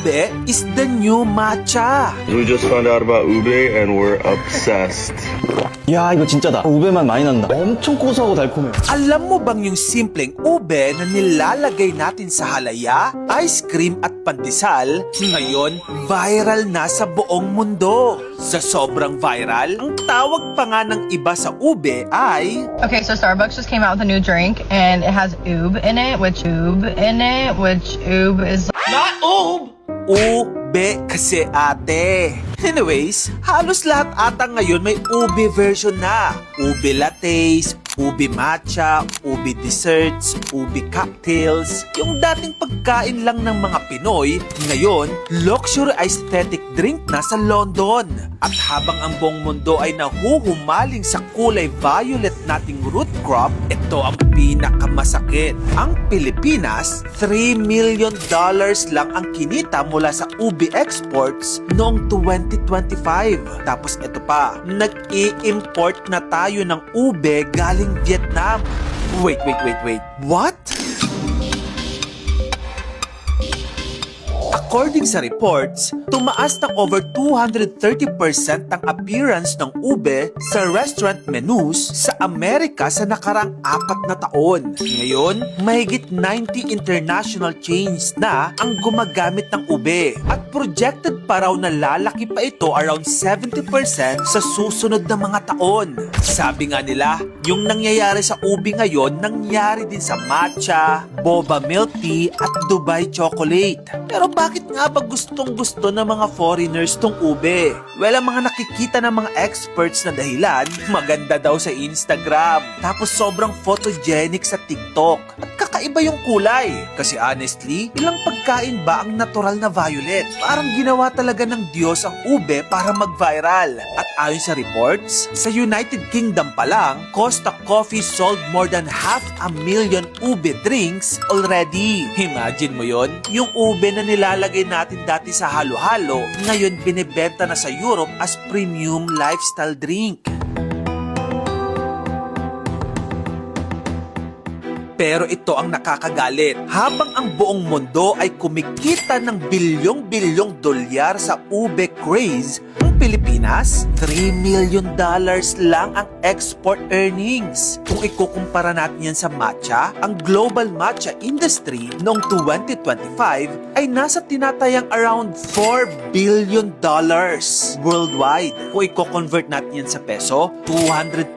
ube is the new matcha. We just found out about ube and we're obsessed. 야, 이거 진짜다. 우베만 많이 난다. 엄청 고소하고 달콤해. Alam mo bang yung simpleng ube na nilalagay natin sa halaya, ice cream at pandesal, ngayon viral na sa buong mundo? Sa sobrang viral, ang tawag pa nga ng iba sa ube ay Okay, so Starbucks just came out with a new drink and it has oob in it, which oob is ube kasi ate. Anyways, halos lahat ata ngayon may ube version na. Ube lattes, ube matcha, ube desserts, ube cocktails. Yung dating pagkain lang ng mga Pinoy, ngayon, luxury aesthetic drink na sa London. At habang ang buong mundo ay nahuhumaling sa kulay violet nating root crop, ito ang pinakamasakit. Ang Pilipinas, $3 million lang ang kinita mula sa ube exports noong 2025. Tapos ito pa, nag-i-import na tayo ng ube galing Vietnam. Wait. What? According sa reports, tumaas ng over 230% ang appearance ng ube sa restaurant menus sa Amerika sa nakarang 4 na taon. Ngayon, mahigit 90 international chains na ang gumagamit ng ube. At projected pa raw na lalaki pa ito around 70% sa susunod na mga taon. Sabi nga nila, yung nangyayari sa ube ngayon, nangyari din sa matcha, boba milk tea at Dubai chocolate. Pero bakit nga ba gustong-gusto ng mga foreigners tong ube? Well, ang mga nakikita ng mga experts na dahilan, maganda daw sa Instagram, tapos sobrang photogenic sa TikTok, at kakaiba yung kulay. Kasi honestly, ilang pagkain ba ang natural na violet? Parang ginawa talaga ng Diyos ang ube para mag-viral. At ayon sa reports, sa United Kingdom pa lang, Costa Coffee sold more than 500,000 ube drinks already. Imagine mo yon, yung ube na nilalagay natin dati sa halo-halo, ngayon binibenta na sa Europe as premium lifestyle drink. Pero ito ang nakakagalit. Habang ang buong mundo ay kumikita ng bilyong-bilyong dolyar sa ube craze, ang Pilipinas, $3 million lang ang export earnings. Kung ikukumpara natin yan sa matcha, ang global matcha industry noong 2025 ay nasa tinatayang around $4 billion worldwide. Kung i-convert natin yan sa peso, 220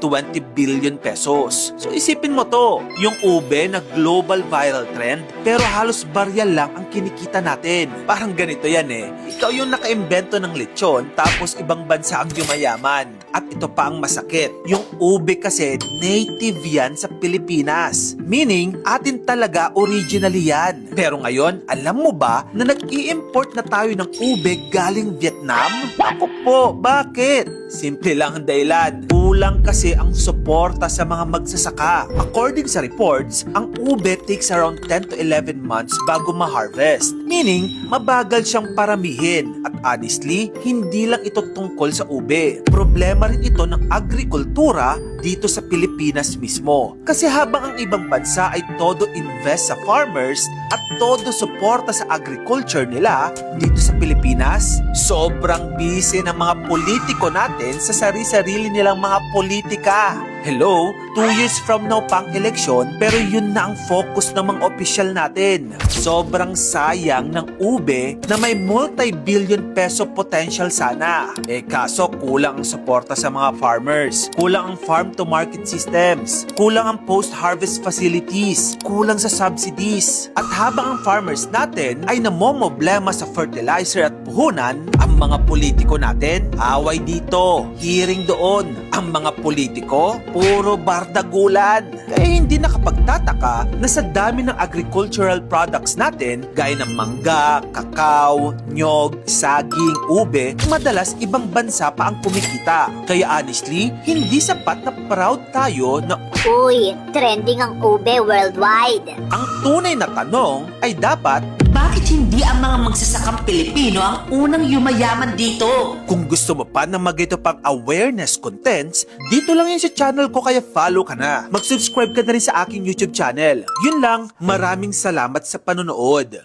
billion pesos. So isipin mo to, yung ube na global viral trend, pero halos barya lang ang kinikita natin. Parang ganito yan eh. Ikaw yung nakaimbento ng lechon, tapos ibang bansa ang yumayaman. At ito pa ang masakit. Yung ube kasi native yan sa Pilipinas. Meaning, atin talaga originally yan. Pero ngayon, alam mo ba na nag-i-import na tayo ng ube galing Vietnam? Ako po, bakit? Simple lang ang dahilan. Kulang kasi ang suporta sa mga magsasaka. According sa reports, ang ube takes around 10 to 11 months bago ma-harvest. Meaning, mabagal siyang paramihin. At honestly, hindi lang ito tungkol sa ube. Problema rin ito ng agrikultura dito sa Pilipinas mismo. Kasi habang ang ibang bansa ay todo invest sa farmers at todo suporta sa agriculture nila, dito sa Pilipinas, sobrang busy ng mga politiko natin sa sarili-sarili nilang mga politika. Hello, 2 years from now pang eleksyon, pero yun na ang focus ng mga opisyal natin. Sobrang sayang ng ube na may multi-billion peso potential sana. Kaso kulang ang suporta sa mga farmers, kulang ang farm-to-market systems, kulang ang post-harvest facilities, kulang sa subsidies. At habang ang farmers natin ay namomoblema sa fertilizer at puhunan, ang mga politiko natin, away dito, hearing doon. Ang mga politiko, puro bardagulan. Kaya hindi nakapagtataka na sa dami ng agricultural products natin, gaya ng mangga, kakao, nyog, saging, ube, madalas ibang bansa pa ang kumikita. Kaya honestly, hindi sapat na proud tayo na Uy, trending ang ube worldwide. ang tunay na tanong ay dapat, Bakit hindi ang mga magsasakang Pilipino ang unang yumayaman dito? kung gusto mo pa ng magito pang awareness contents, dito lang yan sa channel ko, kaya follow ka na. Mag-subscribe ka na rin sa aking YouTube channel. Yun lang, maraming salamat sa panonood.